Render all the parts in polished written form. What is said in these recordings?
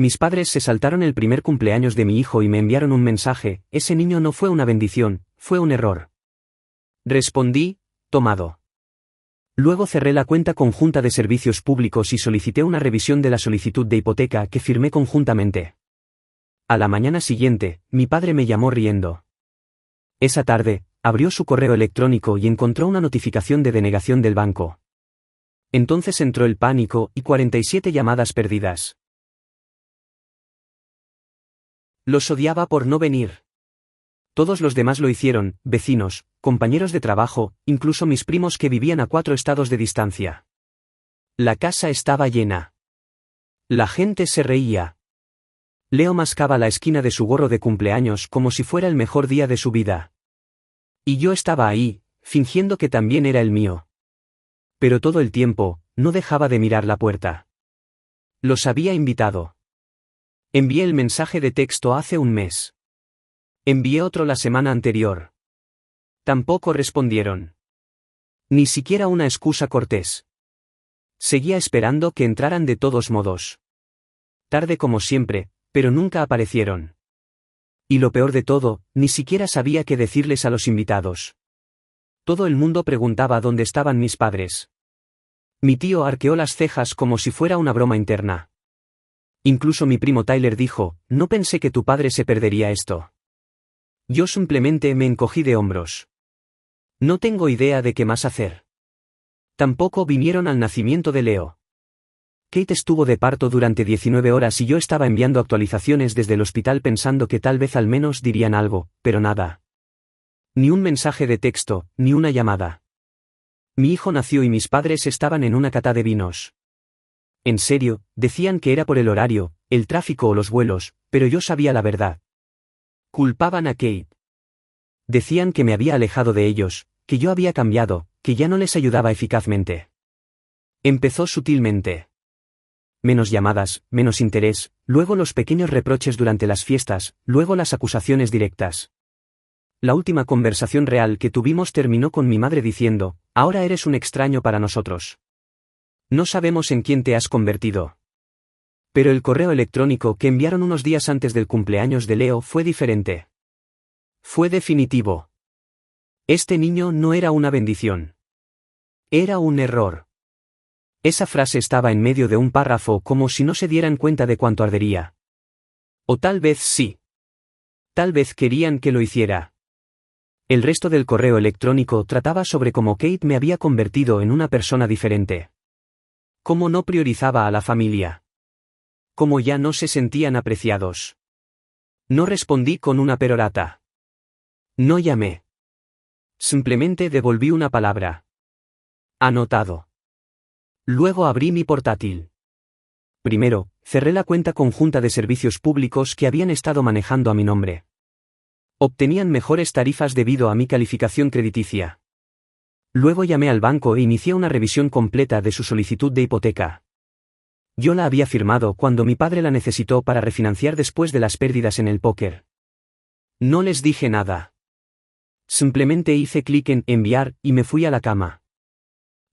Mis padres se saltaron el primer cumpleaños de mi hijo y me enviaron un mensaje: ese niño no fue una bendición, fue un error. Respondí, tomado. Luego cerré la cuenta conjunta de servicios públicos y solicité una revisión de la solicitud de hipoteca que firmé conjuntamente. A la mañana siguiente, mi padre me llamó riendo. Esa tarde, abrió su correo electrónico y encontró una notificación de denegación del banco. Entonces entró el pánico y 47 llamadas perdidas. Los odiaba por no venir. Todos los demás lo hicieron: vecinos, compañeros de trabajo, incluso mis primos que vivían a 4 estados de distancia. La casa estaba llena. La gente se reía. Leo mascaba la esquina de su gorro de cumpleaños como si fuera el mejor día de su vida. Y yo estaba ahí, fingiendo que también era el mío. Pero todo el tiempo, no dejaba de mirar la puerta. Los había invitado. Envié el mensaje de texto hace un mes. Envié otro la semana anterior. Tampoco respondieron. Ni siquiera una excusa cortés. Seguía esperando que entraran de todos modos. Tarde como siempre, pero nunca aparecieron. Y lo peor de todo, ni siquiera sabía qué decirles a los invitados. Todo el mundo preguntaba dónde estaban mis padres. Mi tío arqueó las cejas como si fuera una broma interna. Incluso mi primo Tyler dijo: no pensé que tu padre se perdería esto. Yo simplemente me encogí de hombros. No tengo idea de qué más hacer. Tampoco vinieron al nacimiento de Leo. Kate estuvo de parto durante 19 horas y yo estaba enviando actualizaciones desde el hospital pensando que tal vez al menos dirían algo, pero nada. Ni un mensaje de texto, ni una llamada. Mi hijo nació y mis padres estaban en una cata de vinos. En serio, decían que era por el horario, el tráfico o los vuelos, pero yo sabía la verdad. Culpaban a Kate. Decían que me había alejado de ellos, que yo había cambiado, que ya no les ayudaba eficazmente. Empezó sutilmente. Menos llamadas, menos interés, luego los pequeños reproches durante las fiestas, luego las acusaciones directas. La última conversación real que tuvimos terminó con mi madre diciendo: ahora eres un extraño para nosotros. No sabemos en quién te has convertido. Pero el correo electrónico que enviaron unos días antes del cumpleaños de Leo fue diferente. Fue definitivo. Este niño no era una bendición. Era un error. Esa frase estaba en medio de un párrafo como si no se dieran cuenta de cuánto ardería. O tal vez sí. Tal vez querían que lo hiciera. El resto del correo electrónico trataba sobre cómo Kate me había convertido en una persona diferente. Cómo no priorizaba a la familia. Cómo ya no se sentían apreciados. No respondí con una perorata. No llamé. Simplemente devolví una palabra. Anotado. Luego abrí mi portátil. Primero, cerré la cuenta conjunta de servicios públicos que habían estado manejando a mi nombre. Obtenían mejores tarifas debido a mi calificación crediticia. Luego llamé al banco e inicié una revisión completa de su solicitud de hipoteca. Yo la había firmado cuando mi padre la necesitó para refinanciar después de las pérdidas en el póker. No les dije nada. Simplemente hice clic en enviar y me fui a la cama.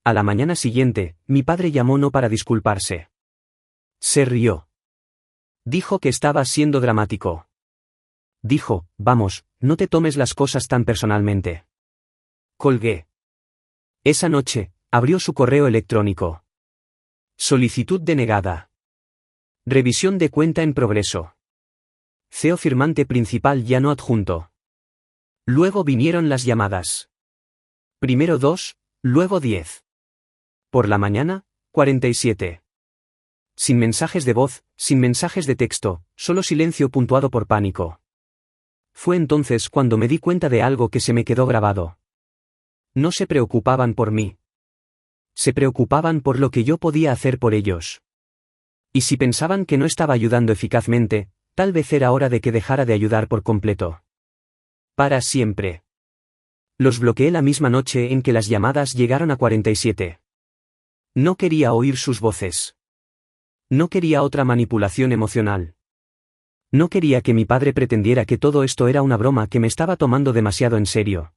A la mañana siguiente, mi padre llamó no para disculparse. Se rió. Dijo que estaba siendo dramático. Dijo: vamos, no te tomes las cosas tan personalmente. Colgué. Esa noche, abrió su correo electrónico. Solicitud denegada. Revisión de cuenta en progreso. CEO firmante principal ya no adjunto. Luego vinieron las llamadas. Primero 2, luego 10. Por la mañana, 47. Sin mensajes de voz, sin mensajes de texto, solo silencio puntuado por pánico. Fue entonces cuando me di cuenta de algo que se me quedó grabado. No se preocupaban por mí. Se preocupaban por lo que yo podía hacer por ellos. Y si pensaban que no estaba ayudando eficazmente, tal vez era hora de que dejara de ayudar por completo. Para siempre. Los bloqueé la misma noche en que las llamadas llegaron a 47. No quería oír sus voces. No quería otra manipulación emocional. No quería que mi padre pretendiera que todo esto era una broma que me estaba tomando demasiado en serio.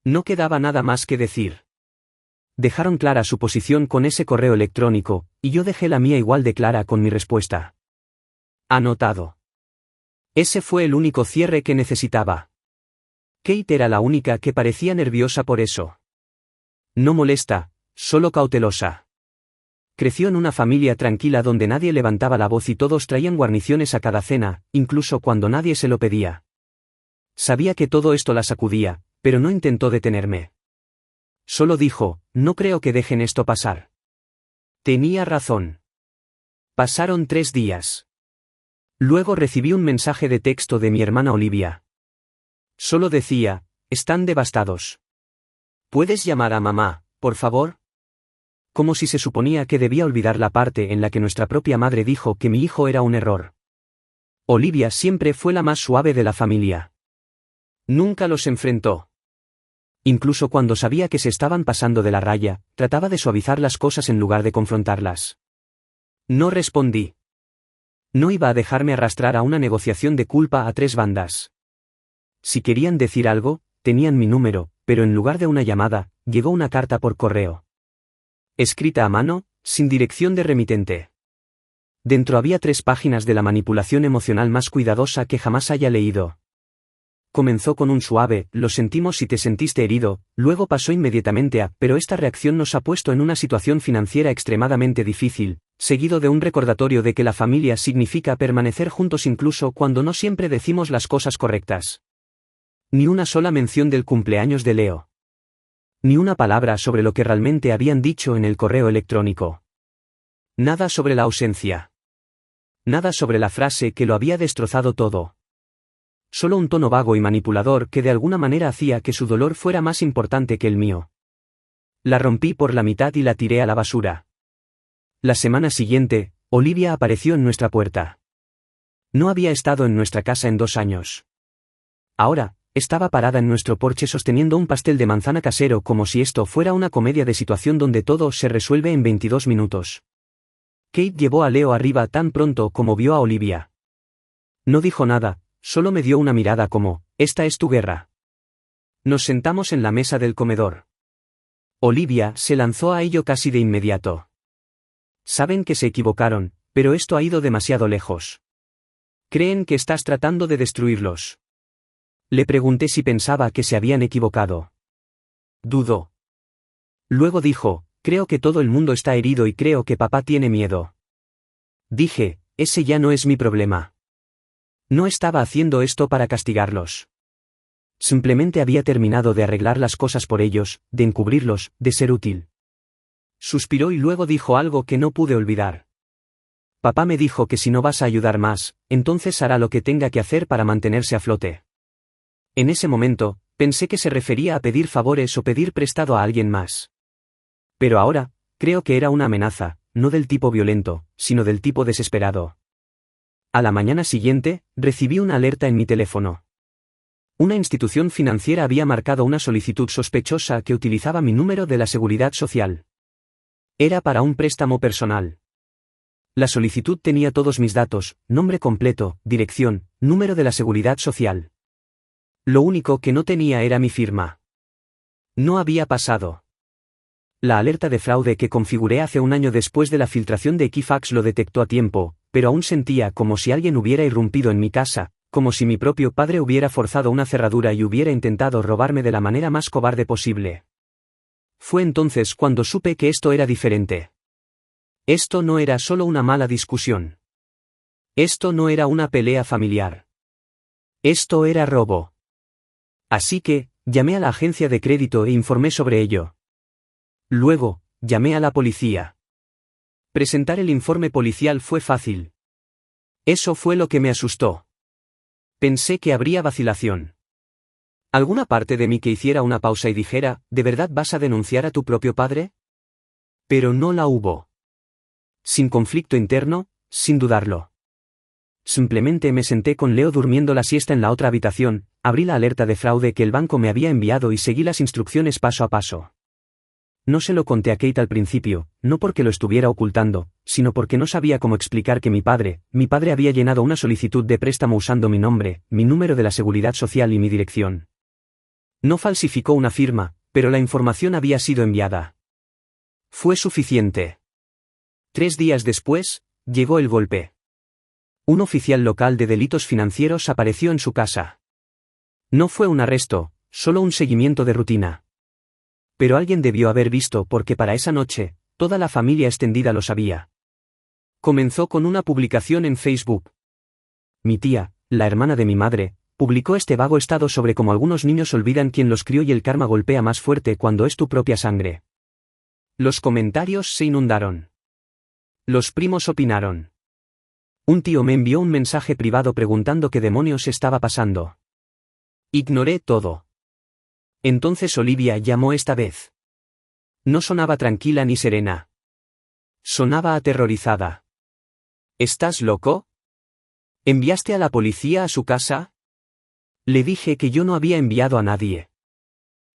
No quedaba nada más que decir. Dejaron clara su posición con ese correo electrónico, y yo dejé la mía igual de clara con mi respuesta. Anotado. Ese fue el único cierre que necesitaba. Kate era la única que parecía nerviosa por eso. No molesta, solo cautelosa. Creció en una familia tranquila donde nadie levantaba la voz y todos traían guarniciones a cada cena, incluso cuando nadie se lo pedía. Sabía que todo esto la sacudía, pero no intentó detenerme. Solo dijo, no creo que dejen esto pasar. Tenía razón. Pasaron 3 días. Luego recibí un mensaje de texto de mi hermana Olivia. Solo decía, están devastados. ¿Puedes llamar a mamá, por favor? Como si se suponía que debía olvidar la parte en la que nuestra propia madre dijo que mi hijo era un error. Olivia siempre fue la más suave de la familia. Nunca los enfrentó. Incluso cuando sabía que se estaban pasando de la raya, trataba de suavizar las cosas en lugar de confrontarlas. No respondí. No iba a dejarme arrastrar a una negociación de culpa a 3 bandas. Si querían decir algo, tenían mi número, pero en lugar de una llamada, llegó una carta por correo. Escrita a mano, sin dirección de remitente. Dentro había 3 páginas de la manipulación emocional más cuidadosa que jamás haya leído. Comenzó con un suave, lo sentimos si te sentiste herido, luego pasó inmediatamente a, pero esta reacción nos ha puesto en una situación financiera extremadamente difícil, seguido de un recordatorio de que la familia significa permanecer juntos incluso cuando no siempre decimos las cosas correctas. Ni una sola mención del cumpleaños de Leo. Ni una palabra sobre lo que realmente habían dicho en el correo electrónico. Nada sobre la ausencia. Nada sobre la frase que lo había destrozado todo. Solo un tono vago y manipulador que de alguna manera hacía que su dolor fuera más importante que el mío. La rompí por la mitad y la tiré a la basura. La semana siguiente, Olivia apareció en nuestra puerta. No había estado en nuestra casa en 2 años. Ahora, estaba parada en nuestro porche sosteniendo un pastel de manzana casero como si esto fuera una comedia de situación donde todo se resuelve en 22 minutos. Kate llevó a Leo arriba tan pronto como vio a Olivia. No dijo nada, solo me dio una mirada como, esta es tu guerra. Nos sentamos en la mesa del comedor. Olivia se lanzó a ello casi de inmediato. Saben que se equivocaron, pero esto ha ido demasiado lejos. Creen que estás tratando de destruirlos. Le pregunté si pensaba que se habían equivocado. Dudó. Luego dijo, creo que todo el mundo está herido y creo que papá tiene miedo. Dije, ese ya no es mi problema. No estaba haciendo esto para castigarlos. Simplemente había terminado de arreglar las cosas por ellos, de encubrirlos, de ser útil. Suspiró y luego dijo algo que no pude olvidar. Papá me dijo que si no vas a ayudar más, entonces hará lo que tenga que hacer para mantenerse a flote. En ese momento, pensé que se refería a pedir favores o pedir prestado a alguien más. Pero ahora, creo que era una amenaza, no del tipo violento, sino del tipo desesperado. A la mañana siguiente, recibí una alerta en mi teléfono. Una institución financiera había marcado una solicitud sospechosa que utilizaba mi número de la Seguridad Social. Era para un préstamo personal. La solicitud tenía todos mis datos, nombre completo, dirección, número de la Seguridad Social. Lo único que no tenía era mi firma. No había pasado. La alerta de fraude que configuré hace un año después de la filtración de Equifax lo detectó a tiempo, pero aún sentía como si alguien hubiera irrumpido en mi casa, como si mi propio padre hubiera forzado una cerradura y hubiera intentado robarme de la manera más cobarde posible. Fue entonces cuando supe que esto era diferente. Esto no era solo una mala discusión. Esto no era una pelea familiar. Esto era robo. Así que, llamé a la agencia de crédito e informé sobre ello. Luego, llamé a la policía. Presentar el informe policial fue fácil. Eso fue lo que me asustó. Pensé que habría vacilación. ¿Alguna parte de mí que hiciera una pausa y dijera, ¿de verdad vas a denunciar a tu propio padre? Pero no la hubo. Sin conflicto interno, sin dudarlo. Simplemente me senté con Leo durmiendo la siesta en la otra habitación, abrí la alerta de fraude que el banco me había enviado y seguí las instrucciones paso a paso. No se lo conté a Kate al principio, no porque lo estuviera ocultando, sino porque no sabía cómo explicar que mi padre había llenado una solicitud de préstamo usando mi nombre, mi número de la Seguridad Social y mi dirección. No falsificó una firma, pero la información había sido enviada. Fue suficiente. 3 días después, llegó el golpe. Un oficial local de delitos financieros apareció en su casa. No fue un arresto, solo un seguimiento de rutina. Pero alguien debió haber visto porque para esa noche, toda la familia extendida lo sabía. Comenzó con una publicación en Facebook. Mi tía, la hermana de mi madre, publicó este vago estado sobre cómo algunos niños olvidan quién los crió y el karma golpea más fuerte cuando es tu propia sangre. Los comentarios se inundaron. Los primos opinaron. Un tío me envió un mensaje privado preguntando qué demonios estaba pasando. Ignoré todo. Entonces Olivia llamó esta vez. No sonaba tranquila ni serena. Sonaba aterrorizada. ¿Estás loco? ¿Enviaste a la policía a su casa? Le dije que yo no había enviado a nadie.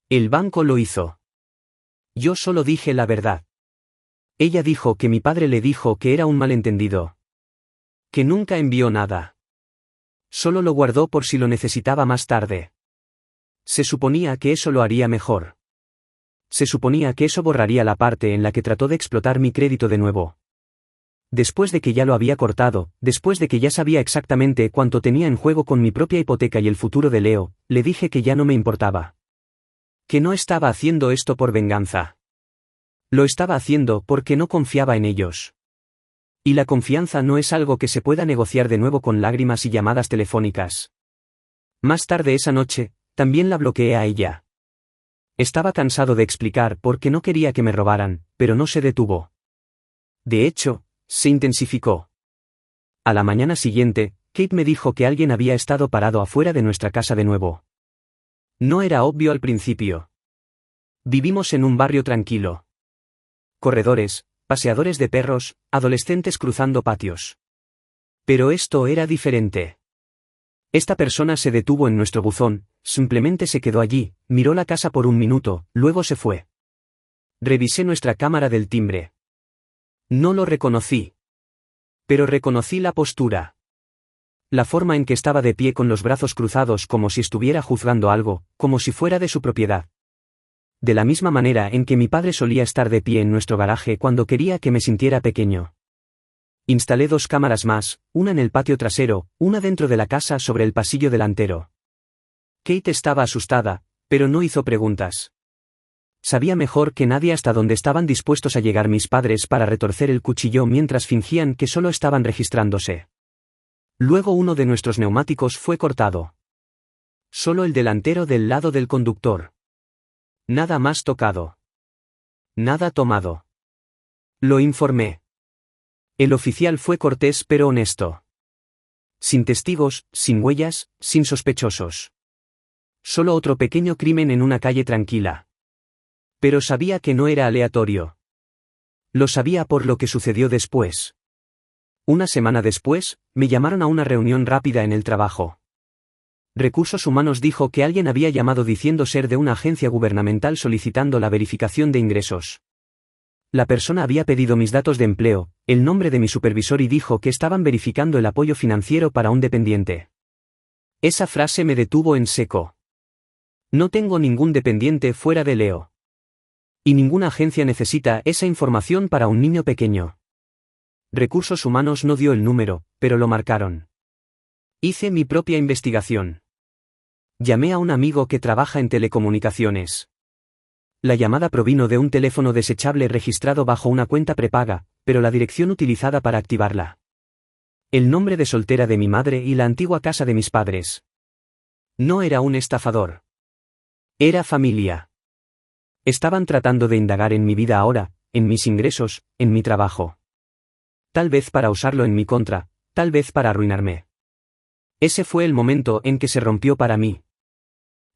El banco lo hizo. Yo solo dije la verdad. Ella dijo que mi padre le dijo que era un malentendido. Que nunca envió nada. Solo lo guardó por si lo necesitaba más tarde. Se suponía que eso lo haría mejor. Se suponía que eso borraría la parte en la que trató de explotar mi crédito de nuevo. Después de que ya lo había cortado, después de que ya sabía exactamente cuánto tenía en juego con mi propia hipoteca y el futuro de Leo, le dije que ya no me importaba. Que no estaba haciendo esto por venganza. Lo estaba haciendo porque no confiaba en ellos. Y la confianza no es algo que se pueda negociar de nuevo con lágrimas y llamadas telefónicas. Más tarde esa noche, también la bloqueé a ella. Estaba cansado de explicar por qué no quería que me robaran, pero no se detuvo. De hecho, se intensificó. A la mañana siguiente, Kate me dijo que alguien había estado parado afuera de nuestra casa de nuevo. No era obvio al principio. Vivimos en un barrio tranquilo. Corredores, paseadores de perros, adolescentes cruzando patios. Pero esto era diferente. Esta persona se detuvo en nuestro buzón, simplemente se quedó allí, miró la casa por un minuto, luego se fue. Revisé nuestra cámara del timbre. No lo reconocí. Pero reconocí la postura. La forma en que estaba de pie con los brazos cruzados como si estuviera juzgando algo, como si fuera de su propiedad. De la misma manera en que mi padre solía estar de pie en nuestro garaje cuando quería que me sintiera pequeño. Instalé 2 cámaras más, una en el patio trasero, una dentro de la casa sobre el pasillo delantero. Kate estaba asustada, pero no hizo preguntas. Sabía mejor que nadie hasta dónde estaban dispuestos a llegar mis padres para retorcer el cuchillo mientras fingían que solo estaban registrándose. Luego uno de nuestros neumáticos fue cortado. Solo el delantero del lado del conductor. Nada más tocado. Nada tomado. Lo informé. El oficial fue cortés pero honesto. Sin testigos, sin huellas, sin sospechosos. Solo otro pequeño crimen en una calle tranquila. Pero sabía que no era aleatorio. Lo sabía por lo que sucedió después. Una semana después, me llamaron a una reunión rápida en el trabajo. Recursos Humanos dijo que alguien había llamado diciendo ser de una agencia gubernamental solicitando la verificación de ingresos. La persona había pedido mis datos de empleo, el nombre de mi supervisor y dijo que estaban verificando el apoyo financiero para un dependiente. Esa frase me detuvo en seco. No tengo ningún dependiente fuera de Leo. Y ninguna agencia necesita esa información para un niño pequeño. Recursos Humanos no dio el número, pero lo marcaron. Hice mi propia investigación. Llamé a un amigo que trabaja en telecomunicaciones. La llamada provino de un teléfono desechable registrado bajo una cuenta prepaga, pero la dirección utilizada para activarla. El nombre de soltera de mi madre y la antigua casa de mis padres. No era un estafador. Era familia. Estaban tratando de indagar en mi vida ahora, en mis ingresos, en mi trabajo. Tal vez para usarlo en mi contra, tal vez para arruinarme. Ese fue el momento en que se rompió para mí.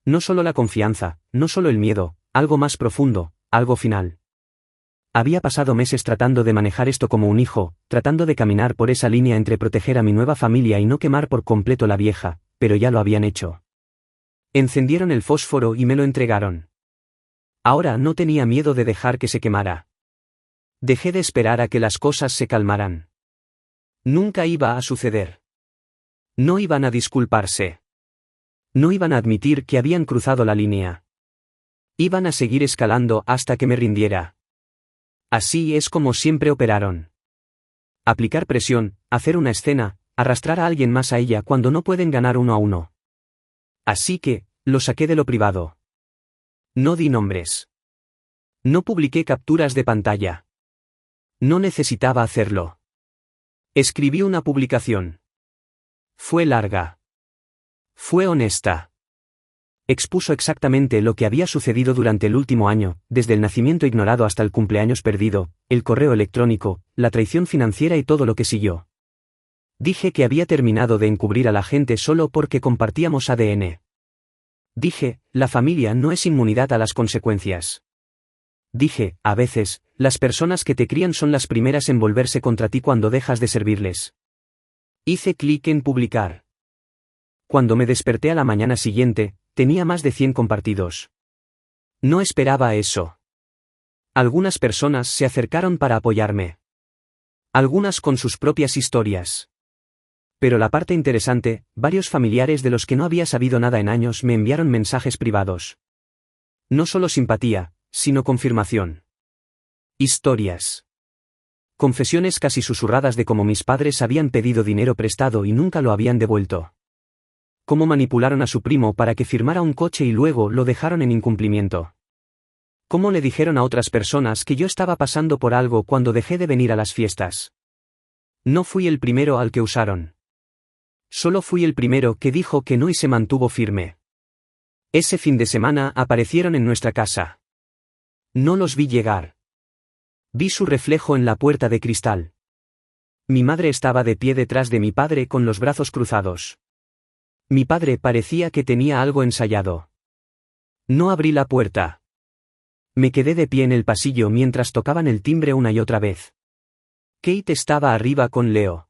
No solo la confianza, no solo el miedo, algo más profundo, algo final. Había pasado meses tratando de manejar esto como un hijo, tratando de caminar por esa línea entre proteger a mi nueva familia y no quemar por completo la vieja, pero ya lo habían hecho. Encendieron el fósforo y me lo entregaron. Ahora no tenía miedo de dejar que se quemara. Dejé de esperar a que las cosas se calmaran. Nunca iba a suceder. No iban a disculparse. No iban a admitir que habían cruzado la línea. Iban a seguir escalando hasta que me rindiera. Así es como siempre operaron. Aplicar presión, hacer una escena, arrastrar a alguien más a ella cuando no pueden ganar 1-1. Así que, lo saqué de lo privado. No di nombres. No publiqué capturas de pantalla. No necesitaba hacerlo. Escribí una publicación. Fue larga. Fue honesta. Expuso exactamente lo que había sucedido durante el último año, desde el nacimiento ignorado hasta el cumpleaños perdido, el correo electrónico, la traición financiera y todo lo que siguió. Dije que había terminado de encubrir a la gente solo porque compartíamos ADN. Dije, la familia no es inmunidad a las consecuencias. Dije, a veces, las personas que te crían son las primeras en volverse contra ti cuando dejas de servirles. Hice clic en publicar. Cuando me desperté a la mañana siguiente, tenía más de 100 compartidos. No esperaba eso. Algunas personas se acercaron para apoyarme. Algunas con sus propias historias. Pero la parte interesante, varios familiares de los que no había sabido nada en años me enviaron mensajes privados. No solo simpatía, sino confirmación. Historias. Confesiones casi susurradas de cómo mis padres habían pedido dinero prestado y nunca lo habían devuelto. Cómo manipularon a su primo para que firmara un coche y luego lo dejaron en incumplimiento. Cómo le dijeron a otras personas que yo estaba pasando por algo cuando dejé de venir a las fiestas. No fui el primero al que usaron. Solo fui el primero que dijo que no y se mantuvo firme. Ese fin de semana aparecieron en nuestra casa. No los vi llegar. Vi su reflejo en la puerta de cristal. Mi madre estaba de pie detrás de mi padre con los brazos cruzados. Mi padre parecía que tenía algo ensayado. No abrí la puerta. Me quedé de pie en el pasillo mientras tocaban el timbre una y otra vez. Kate estaba arriba con Leo.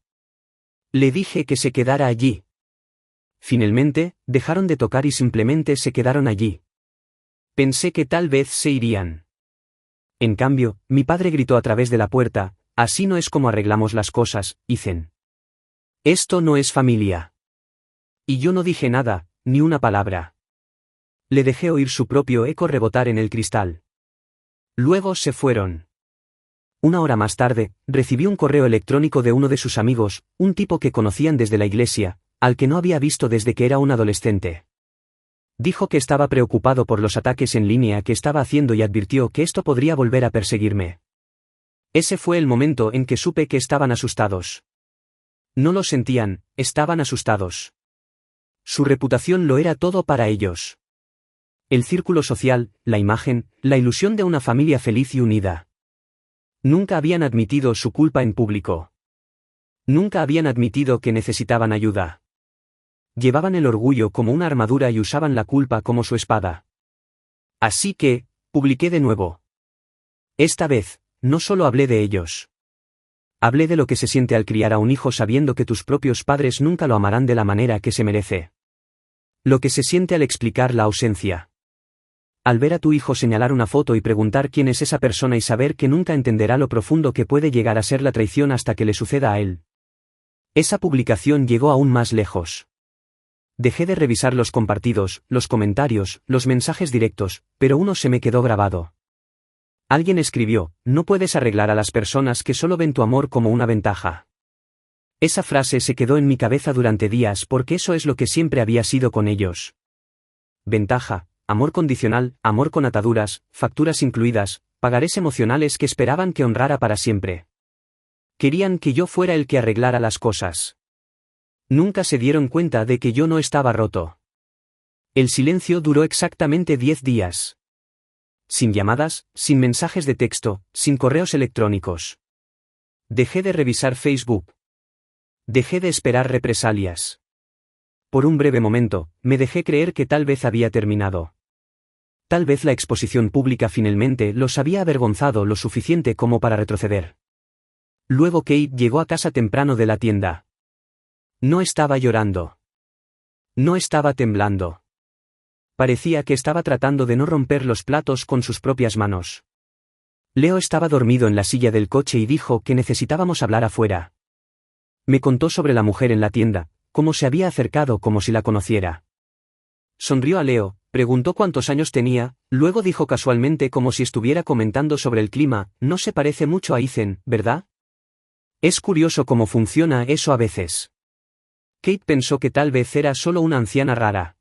Le dije que se quedara allí. Finalmente, dejaron de tocar y simplemente se quedaron allí. Pensé que tal vez se irían. En cambio, mi padre gritó a través de la puerta, así no es como arreglamos las cosas, Ethan. Esto no es familia. Y yo no dije nada, ni una palabra. Le dejé oír su propio eco rebotar en el cristal. Luego se fueron. Una hora más tarde, recibí un correo electrónico de uno de sus amigos, un tipo que conocían desde la iglesia, al que no había visto desde que era un adolescente. Dijo que estaba preocupado por los ataques en línea que estaba haciendo y advirtió que esto podría volver a perseguirme. Ese fue el momento en que supe que estaban asustados. No lo sentían, estaban asustados. Su reputación lo era todo para ellos. El círculo social, la imagen, la ilusión de una familia feliz y unida. Nunca habían admitido su culpa en público. Nunca habían admitido que necesitaban ayuda. Llevaban el orgullo como una armadura y usaban la culpa como su espada. Así que, publiqué de nuevo. Esta vez, no solo hablé de ellos. Hablé de lo que se siente al criar a un hijo sabiendo que tus propios padres nunca lo amarán de la manera que se merece. Lo que se siente al explicar la ausencia. Al ver a tu hijo señalar una foto y preguntar quién es esa persona y saber que nunca entenderá lo profundo que puede llegar a ser la traición hasta que le suceda a él. Esa publicación llegó aún más lejos. Dejé de revisar los compartidos, los comentarios, los mensajes directos, pero uno se me quedó grabado. Alguien escribió, no puedes arreglar a las personas que solo ven tu amor como una ventaja. Esa frase se quedó en mi cabeza durante días porque eso es lo que siempre había sido con ellos. Ventaja, amor condicional, amor con ataduras, facturas incluidas, pagarés emocionales que esperaban que honrara para siempre. Querían que yo fuera el que arreglara las cosas. Nunca se dieron cuenta de que yo no estaba roto. El silencio duró exactamente 10 días. Sin llamadas, sin mensajes de texto, sin correos electrónicos. Dejé de revisar Facebook. Dejé de esperar represalias. Por un breve momento, me dejé creer que tal vez había terminado. Tal vez la exposición pública finalmente los había avergonzado lo suficiente como para retroceder. Luego Kate llegó a casa temprano de la tienda. No estaba llorando. No estaba temblando. Parecía que estaba tratando de no romper los platos con sus propias manos. Leo estaba dormido en la silla del coche y dijo que necesitábamos hablar afuera. Me contó sobre la mujer en la tienda, cómo se había acercado como si la conociera. Sonrió a Leo, preguntó cuántos años tenía, luego dijo casualmente como si estuviera comentando sobre el clima, no se parece mucho a Ethan, ¿verdad? Es curioso cómo funciona eso a veces. Kate pensó que tal vez era solo una anciana rara.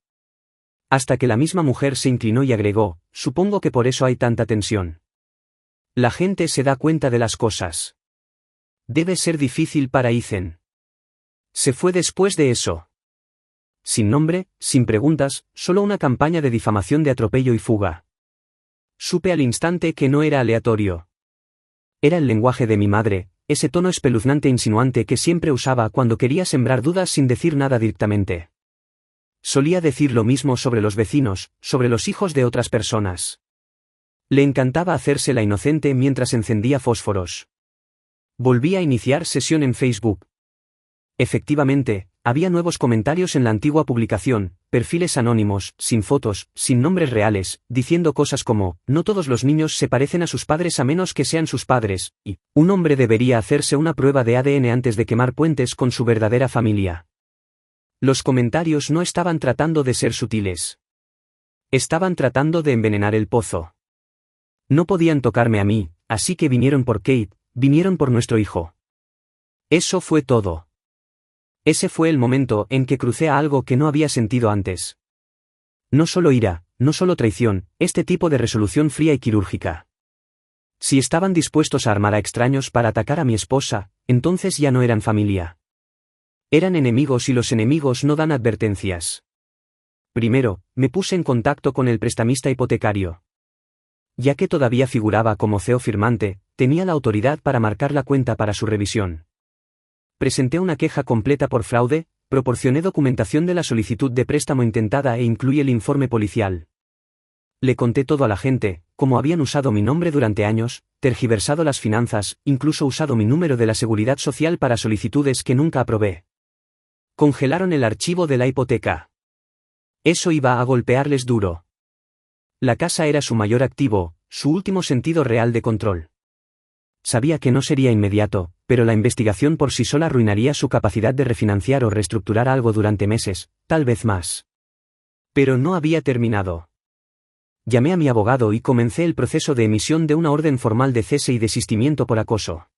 Hasta que la misma mujer se inclinó y agregó, supongo que por eso hay tanta tensión. La gente se da cuenta de las cosas. Debe ser difícil para Ethan. Se fue después de eso. Sin nombre, sin preguntas, solo una campaña de difamación de atropello y fuga. Supe al instante que no era aleatorio. Era el lenguaje de mi madre, ese tono espeluznante e insinuante que siempre usaba cuando quería sembrar dudas sin decir nada directamente. Solía decir lo mismo sobre los vecinos, sobre los hijos de otras personas. Le encantaba hacerse la inocente mientras encendía fósforos. Volví a iniciar sesión en Facebook. Efectivamente, había nuevos comentarios en la antigua publicación, perfiles anónimos, sin fotos, sin nombres reales, diciendo cosas como, no todos los niños se parecen a sus padres a menos que sean sus padres, y, un hombre debería hacerse una prueba de ADN antes de quemar puentes con su verdadera familia. Los comentarios no estaban tratando de ser sutiles. Estaban tratando de envenenar el pozo. No podían tocarme a mí, así que vinieron por Kate, vinieron por nuestro hijo. Eso fue todo. Ese fue el momento en que crucé a algo que no había sentido antes. No solo ira, no solo traición, este tipo de resolución fría y quirúrgica. Si estaban dispuestos a armar a extraños para atacar a mi esposa, entonces ya no eran familia. Eran enemigos y los enemigos no dan advertencias. Primero, me puse en contacto con el prestamista hipotecario. Ya que todavía figuraba como CEO firmante, tenía la autoridad para marcar la cuenta para su revisión. Presenté una queja completa por fraude, proporcioné documentación de la solicitud de préstamo intentada e incluí el informe policial. Le conté todo a la gente, cómo habían usado mi nombre durante años, tergiversado las finanzas, incluso usado mi número de la seguridad social para solicitudes que nunca aprobé. Congelaron el archivo de la hipoteca. Eso iba a golpearles duro. La casa era su mayor activo, su último sentido real de control. Sabía que no sería inmediato, pero la investigación por sí sola arruinaría su capacidad de refinanciar o reestructurar algo durante meses, tal vez más. Pero no había terminado. Llamé a mi abogado y comencé el proceso de emisión de una orden formal de cese y desistimiento por acoso.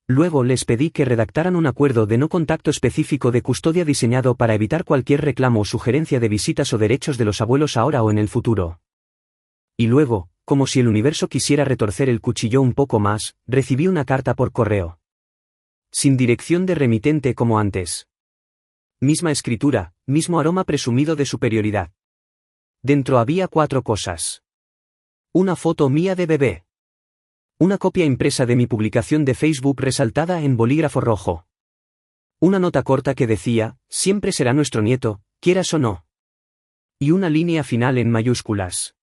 Luego les pedí que redactaran un acuerdo de no contacto específico de custodia diseñado para evitar cualquier reclamo o sugerencia de visitas o derechos de los abuelos ahora o en el futuro. Y luego, como si el universo quisiera retorcer el cuchillo un poco más, recibí una carta por correo. Sin dirección de remitente como antes. Misma escritura, mismo aroma presumido de superioridad. Dentro había 4 cosas. Una foto mía de bebé. Una copia impresa de mi publicación de Facebook resaltada en bolígrafo rojo. Una nota corta que decía, siempre será nuestro nieto, quieras o no. Y una línea final en mayúsculas.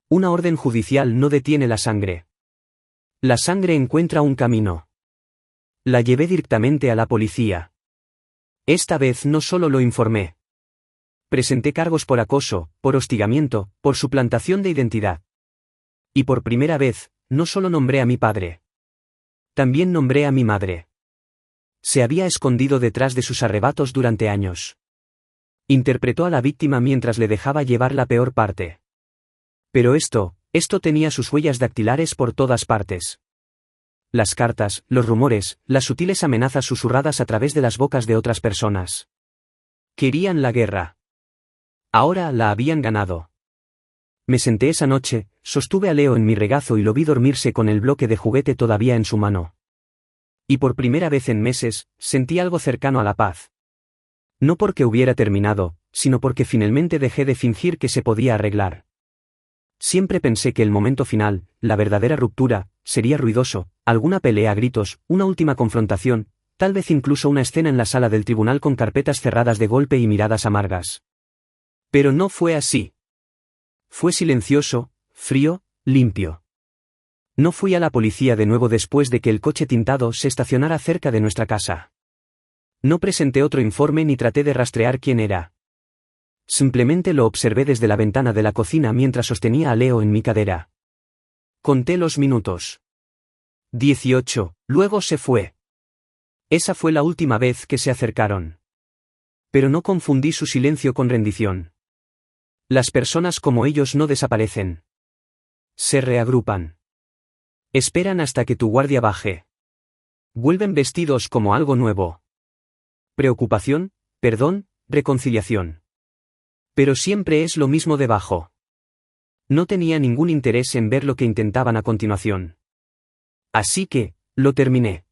Una orden judicial no detiene la sangre. La sangre encuentra un camino. La llevé directamente a la policía. Esta vez no solo lo informé. Presenté cargos por acoso, por hostigamiento, por suplantación de identidad. Y por primera vez, no solo nombré a mi padre. También nombré a mi madre. Se había escondido detrás de sus arrebatos durante años. Interpretó a la víctima mientras le dejaba llevar la peor parte. Pero esto tenía sus huellas dactilares por todas partes. Las cartas, los rumores, las sutiles amenazas susurradas a través de las bocas de otras personas. Querían la guerra. Ahora la habían ganado. Me senté esa noche, sostuve a Leo en mi regazo y lo vi dormirse con el bloque de juguete todavía en su mano. Y por primera vez en meses, sentí algo cercano a la paz. No porque hubiera terminado, sino porque finalmente dejé de fingir que se podía arreglar. Siempre pensé que el momento final, la verdadera ruptura, sería ruidoso, alguna pelea a gritos, una última confrontación, tal vez incluso una escena en la sala del tribunal con carpetas cerradas de golpe y miradas amargas. Pero no fue así. Fue silencioso, frío, limpio. No fui a la policía de nuevo después de que el coche tintado se estacionara cerca de nuestra casa. No presenté otro informe ni traté de rastrear quién era. Simplemente lo observé desde la ventana de la cocina mientras sostenía a Leo en mi cadera. Conté los minutos. 18, luego se fue. Esa fue la última vez que se acercaron. Pero no confundí su silencio con rendición. Las personas como ellos no desaparecen. Se reagrupan. Esperan hasta que tu guardia baje. Vuelven vestidos como algo nuevo. Preocupación, perdón, reconciliación. Pero siempre es lo mismo debajo. No tenía ningún interés en ver lo que intentaban a continuación. Así que, lo terminé.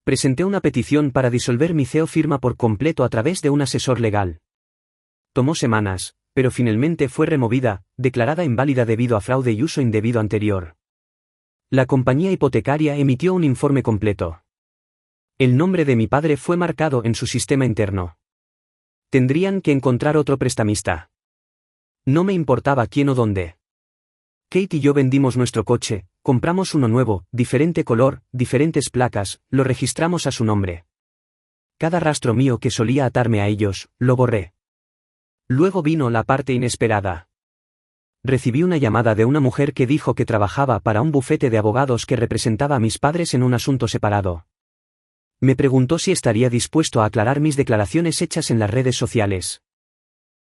Presenté una petición para disolver mi CEO firma por completo a través de un asesor legal. Tomó semanas, pero finalmente fue removida, declarada inválida debido a fraude y uso indebido anterior. La compañía hipotecaria emitió un informe completo. El nombre de mi padre fue marcado en su sistema interno. Tendrían que encontrar otro prestamista. No me importaba quién o dónde. Kate y yo vendimos nuestro coche, compramos uno nuevo, diferente color, diferentes placas, lo registramos a su nombre. Cada rastro mío que solía atarme a ellos, lo borré. Luego vino la parte inesperada. Recibí una llamada de una mujer que dijo que trabajaba para un bufete de abogados que representaba a mis padres en un asunto separado. Me preguntó si estaría dispuesto a aclarar mis declaraciones hechas en las redes sociales.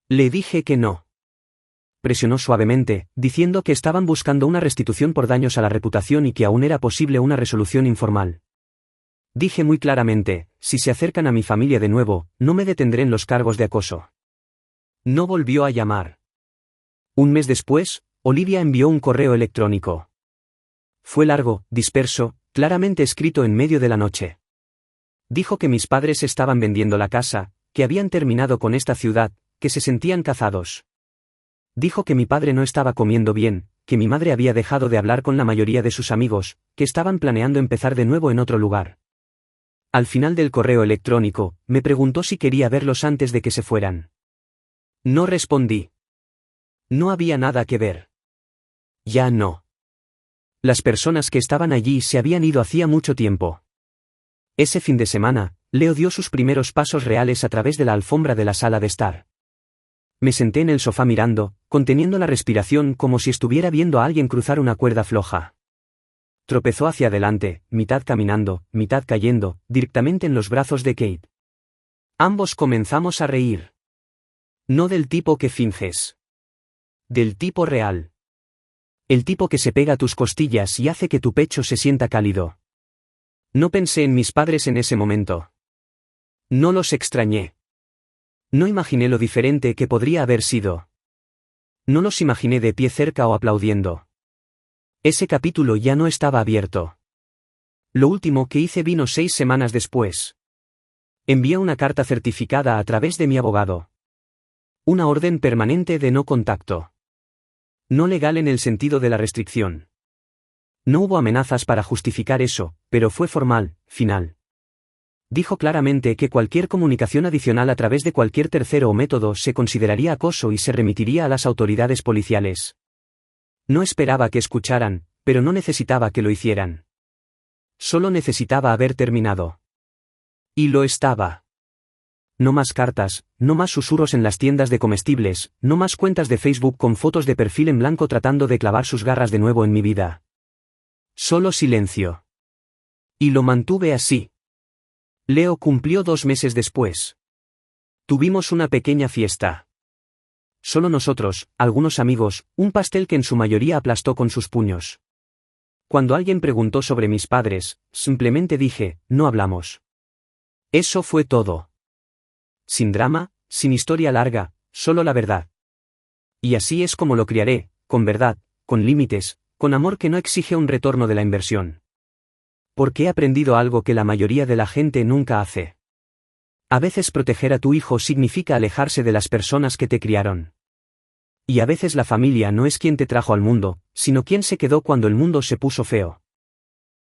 Le dije que no. Presionó suavemente, diciendo que estaban buscando una restitución por daños a la reputación y que aún era posible una resolución informal. Dije muy claramente, si se acercan a mi familia de nuevo, no me detendré en los cargos de acoso. No volvió a llamar. Un mes después, Olivia envió un correo electrónico. Fue largo, disperso, claramente escrito en medio de la noche. Dijo que mis padres estaban vendiendo la casa, que habían terminado con esta ciudad, que se sentían cazados. Dijo que mi padre no estaba comiendo bien, que mi madre había dejado de hablar con la mayoría de sus amigos, que estaban planeando empezar de nuevo en otro lugar. Al final del correo electrónico, me preguntó si quería verlos antes de que se fueran. No respondí. No había nada que ver. Ya no. Las personas que estaban allí se habían ido hacía mucho tiempo. Ese fin de semana, Leo dio sus primeros pasos reales a través de la alfombra de la sala de estar. Me senté en el sofá mirando, conteniendo la respiración como si estuviera viendo a alguien cruzar una cuerda floja. Tropezó hacia adelante, mitad caminando, mitad cayendo, directamente en los brazos de Kate. Ambos comenzamos a reír. No del tipo que finges. Del tipo real. El tipo que se pega a tus costillas y hace que tu pecho se sienta cálido. No pensé en mis padres en ese momento. No los extrañé. No imaginé lo diferente que podría haber sido. No los imaginé de pie cerca o aplaudiendo. Ese capítulo ya no estaba abierto. Lo último que hice vino 6 semanas después. Envié una carta certificada a través de mi abogado. Una orden permanente de no contacto. No legal en el sentido de la restricción. No hubo amenazas para justificar eso, pero fue formal, final. Dijo claramente que cualquier comunicación adicional a través de cualquier tercero o método se consideraría acoso y se remitiría a las autoridades policiales. No esperaba que escucharan, pero no necesitaba que lo hicieran. Solo necesitaba haber terminado. Y lo estaba. No más cartas, no más susurros en las tiendas de comestibles, no más cuentas de Facebook con fotos de perfil en blanco tratando de clavar sus garras de nuevo en mi vida. Solo silencio. Y lo mantuve así. Leo cumplió 2 meses después. Tuvimos una pequeña fiesta. Solo nosotros, algunos amigos, un pastel que en su mayoría aplastó con sus puños. Cuando alguien preguntó sobre mis padres, simplemente dije, no hablamos. Eso fue todo. Sin drama, sin historia larga, solo la verdad. Y así es como lo criaré, con verdad, con límites, con amor que no exige un retorno de la inversión. Porque he aprendido algo que la mayoría de la gente nunca hace. A veces proteger a tu hijo significa alejarse de las personas que te criaron. Y a veces la familia no es quien te trajo al mundo, sino quien se quedó cuando el mundo se puso feo.